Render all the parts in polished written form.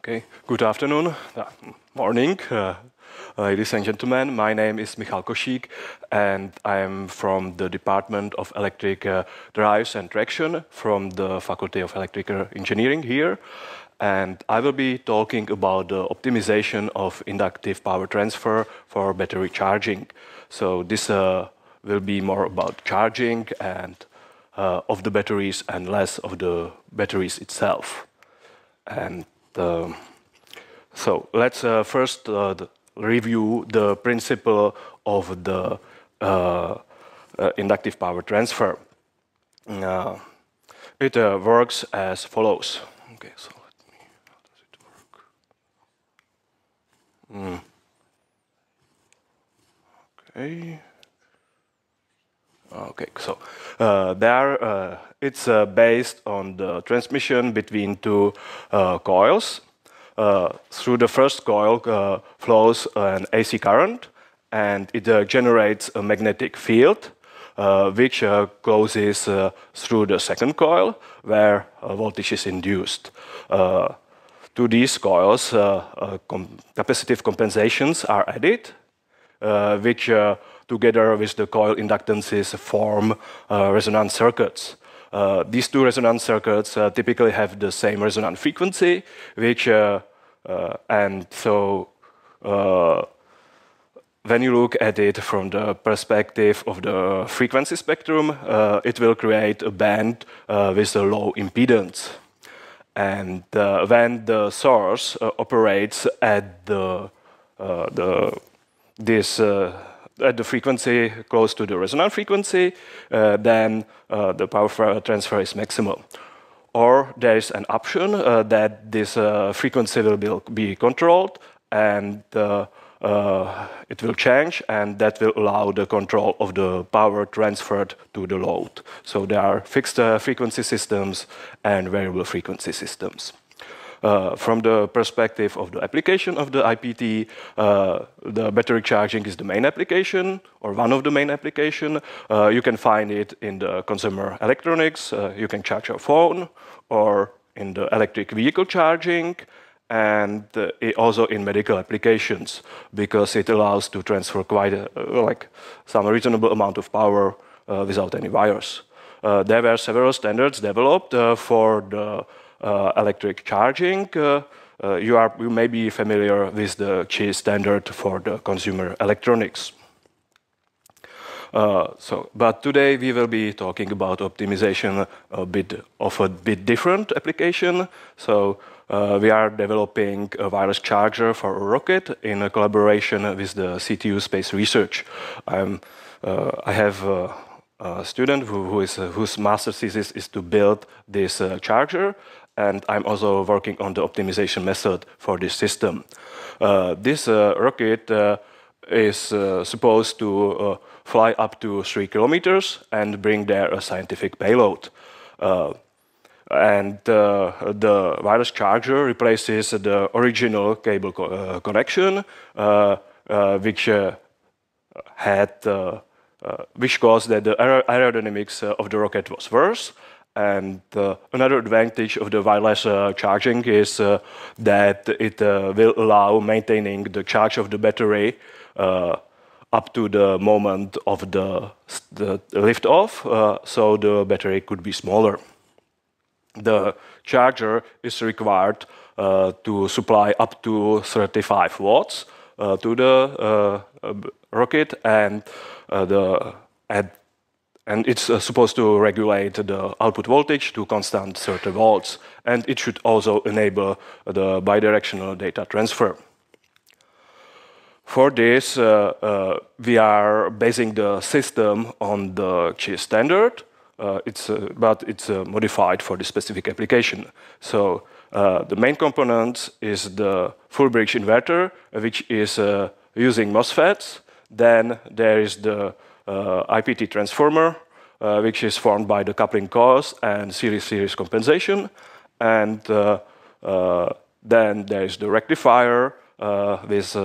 Okay, good afternoon, morning, ladies and gentlemen. My name is Košík, and I'm from the Department of Electric Drives and Traction from the Faculty of Electrical Engineering here. And I will be talking about the optimization of inductive power transfer for battery charging. So this will be more about charging and of the batteries and less of the batteries itself. And so let's first review the principle of the inductive power transfer. It works as follows. Okay, so let me, how does it work? Okay. Okay, so it's based on the transmission between two coils. Through the first coil flows an AC current, and it generates a magnetic field, which closes through the second coil, where voltage is induced. To these coils, capacitive compensations are added, which together with the coil inductances form resonance circuits. These two resonance circuits typically have the same resonance frequency, which and so when you look at it from the perspective of the frequency spectrum, it will create a band with a low impedance. And when the source operates at the frequency close to the resonance frequency, then the power transfer is maximal. Or there is an option that this frequency will be controlled, and it will change, and that will allow the control of the power transferred to the load. So there are fixed frequency systems and variable frequency systems. From the perspective of the application of the IPT, the battery charging is the main application, or one of the main applications. You can find it in the consumer electronics. You can charge your phone, or in the electric vehicle charging, and also in medical applications, because it allows to transfer quite some reasonable amount of power without any wires. There were several standards developed for the electric charging. You may be familiar with the Czech standard for the consumer electronics. But today we will be talking about optimization of a bit different application. So we are developing a wireless charger for a rocket in a collaboration with the CTU Space Research. I have a student whose master's thesis is to build this charger, and I'm also working on the optimization method for this system. This rocket is supposed to fly up to 3 kilometers and bring there a scientific payload. And the wireless charger replaces the original cable connection, which caused that the aerodynamics of the rocket was worse. And another advantage of the wireless charging is that it will allow maintaining the charge of the battery up to the moment of the lift-off, so the battery could be smaller. The charger is required to supply up to 35 watts to the rocket, and it's supposed to regulate the output voltage to constant 30 volts, and it should also enable the bidirectional data transfer. For this, we are basing the system on the Czech standard, but it's modified for the specific application. So the main component is the full bridge inverter, which is using MOSFETs. Then there is the IPT transformer, which is formed by the coupling coils and series compensation. And then there is the rectifier with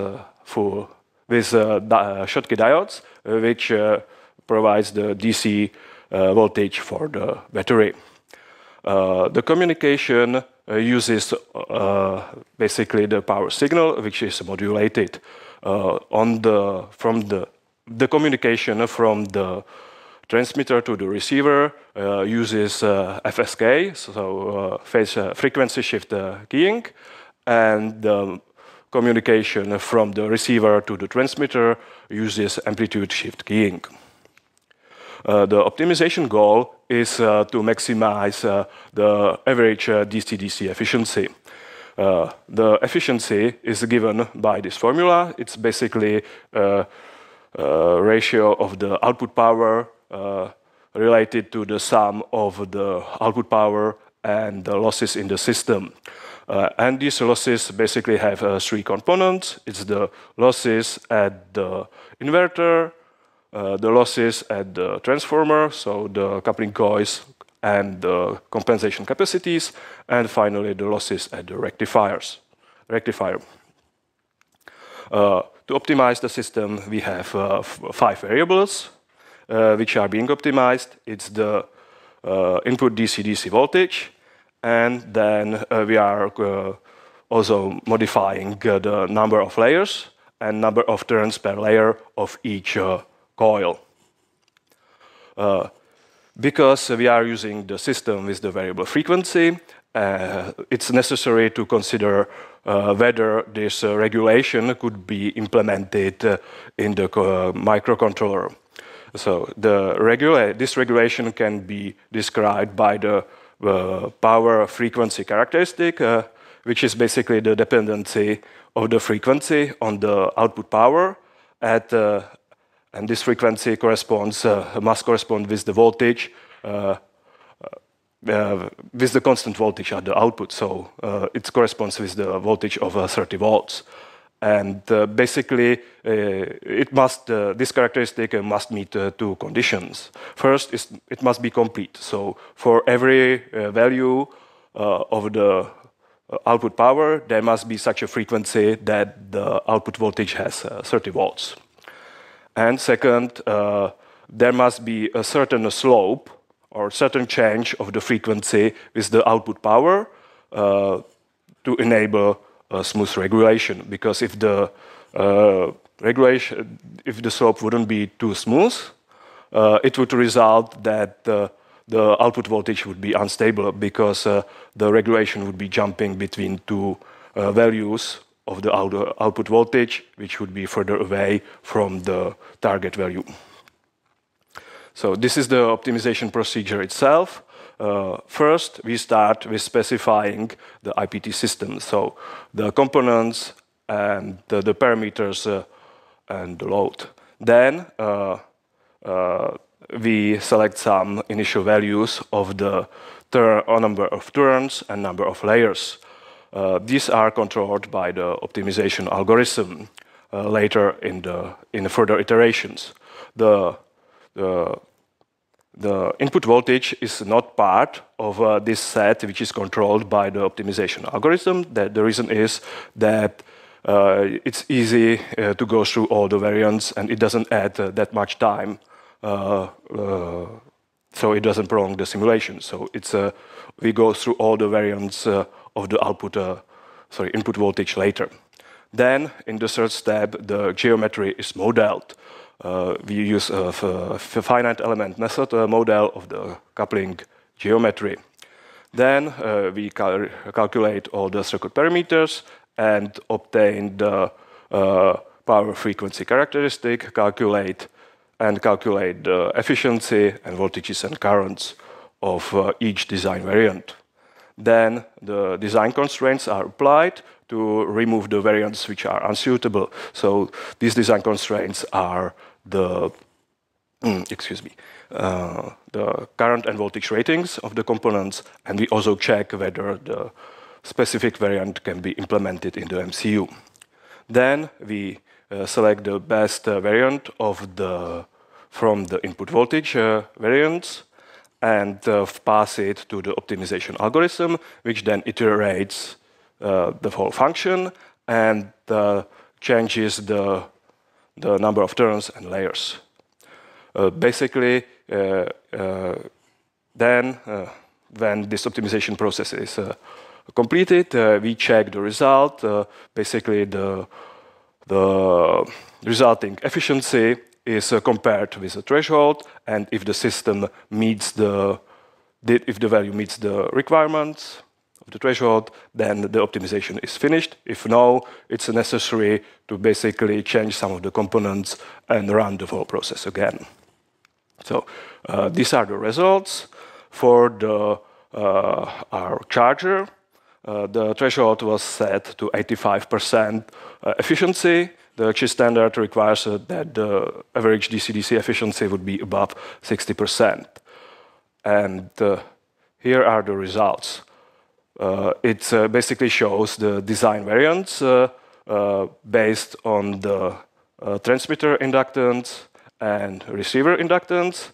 Schottky diodes, which provides the DC voltage for the battery. The communication uses basically the power signal, which is modulated from the communication from the transmitter to the receiver uses FSK, so phase frequency shift keying, and the communication from the receiver to the transmitter uses amplitude shift keying. The optimization goal is to maximize the average DC-DC efficiency. The efficiency is given by this formula. It's basically a ratio of the output power related to the sum of the output power and the losses in the system. And these losses basically have three components. It's the losses at the inverter, the losses at the transformer, so the coupling coils and the compensation capacities, and finally the losses at the rectifier. To optimize the system, we have 5 variables which are being optimized. It's the input DC-DC voltage, and then we are also modifying the number of layers and number of turns per layer of each coil. Because we are using the system with the variable frequency, it's necessary to consider whether this regulation could be implemented in the microcontroller. So this regulation can be described by the power frequency characteristic, which is basically the dependency of the frequency on the output power and this frequency must correspond with the voltage, with the constant voltage at the output. So it corresponds with the voltage of 30 volts. And basically, this characteristic must meet 2 conditions. First, it must be complete. So for every value of the output power, there must be such a frequency that the output voltage has 30 volts. And second, there must be a certain slope or certain change of the frequency with the output power to enable a smooth regulation. Because if the slope wouldn't be too smooth, it would result that the output voltage would be unstable because the regulation would be jumping between 2 values of the output voltage, which would be further away from the target value. So this is the optimization procedure itself. First, we start with specifying the IPT system, so the components and the parameters and the load. Then we select some initial values of the number of turns and number of layers. These are controlled by the optimization algorithm later in the further iterations. The input voltage is not part of this set, which is controlled by the optimization algorithm. The reason is that it's easy to go through all the variants, and it doesn't add that much time, so it doesn't prolong the simulation. So we go through all the variants of the input voltage later. Then, in the third step, the geometry is modeled. We use a finite element method model of the coupling geometry. Then we calculate all the circuit parameters and obtain the power frequency characteristic, calculate the efficiency and voltages and currents of each design variant. Then the design constraints are applied to remove the variants which are unsuitable. So these design constraints are the current and voltage ratings of the components, and we also check whether the specific variant can be implemented in the MCU. Then we select the best variant from the input voltage variants and pass it to the optimization algorithm, which then iterates the whole function and changes the number of turns and layers. Basically, then when this optimization process is completed, we check the result. Basically, the resulting efficiency is compared with the threshold, and if the system meets if the value meets the requirements of the threshold, then the optimization is finished. If no, it's necessary to basically change some of the components and run the whole process again. So these are the results for our charger. The threshold was set to 85% efficiency. The Czech standard requires that the average DC-DC efficiency would be above 60%. And here are the results. It basically shows the design variance based on the transmitter inductance and receiver inductance.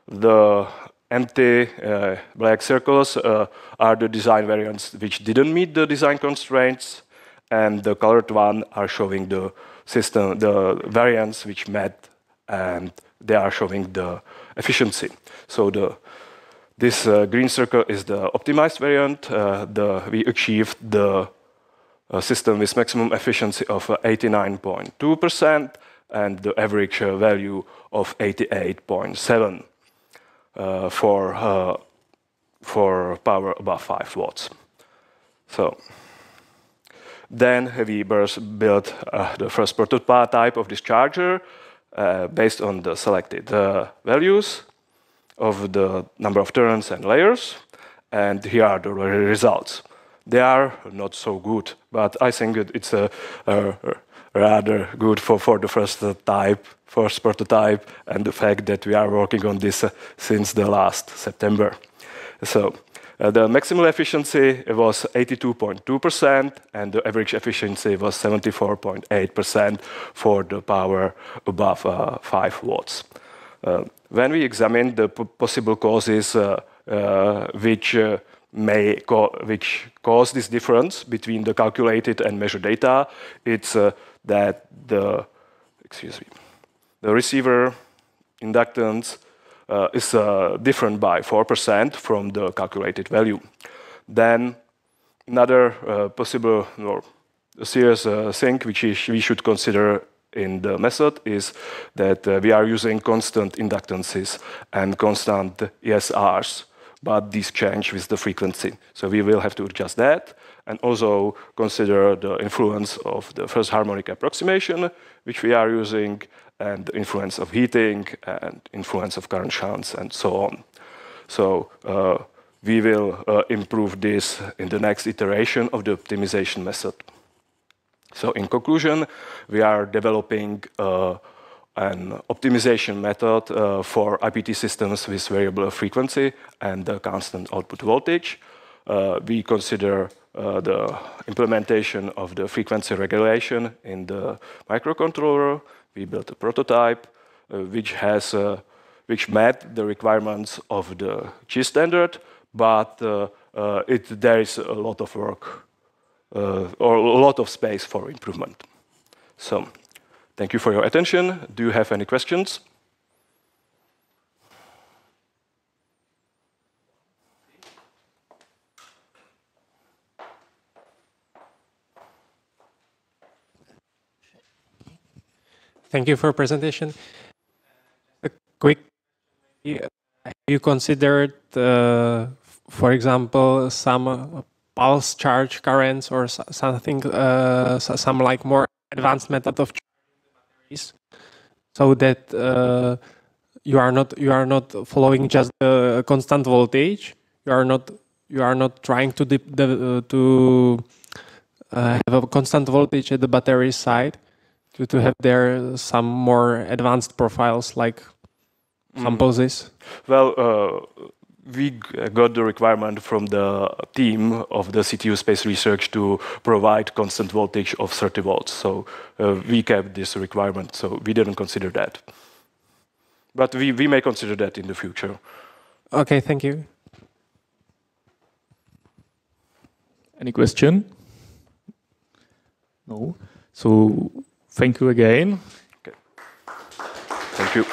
The empty black circles are the design variants which didn't meet the design constraints, and the colored one are showing the variants which met, and they are showing the efficiency. So this green circle is the optimized variant. We achieved the system with maximum efficiency of 89.2% and the average value of 88.7 for power above 5 watts. So then we built the first prototype of this charger based on the selected values of the number of turns and layers. And here are the results. They are not so good, but I think it's rather good for the first prototype, and the fact that we are working on this since the last September. So the maximal efficiency was 82.2%, and the average efficiency was 74.8% for the power above 5 watts. When we examined the possible causes which cause this difference between the calculated and measured data, it's that the receiver inductance is different by 4% from the calculated value. Then another possible or serious thing which we should consider in the method is that we are using constant inductances and constant ESRs, but these change with the frequency. So we will have to adjust that, and also consider the influence of the first harmonic approximation, which we are using, and the influence of heating, and influence of current shunts, and so on. So we will improve this in the next iteration of the optimization method. So in conclusion, we are developing an optimization method for IPT systems with variable frequency and constant output voltage. We consider the implementation of the frequency regulation in the microcontroller. We built a prototype which met the requirements of the Czech standard, but there is a lot of work or a lot of space for improvement. So, thank you for your attention. Do you have any questions? Thank you for your presentation. A quick, have you considered, for example, some pulse charge currents or something, some like more advanced method of charging the batteries, so that you are not following just the constant voltage. You are not trying to have a constant voltage at the battery side. To have there some more advanced profiles like some pulses? Well, we got the requirement from the team of the CTU Space Research to provide constant voltage of 30 volts. So we kept this requirement, so we didn't consider that. But we may consider that in the future. Okay, thank you. Any question? No. So thank you again. Okay. Thank you.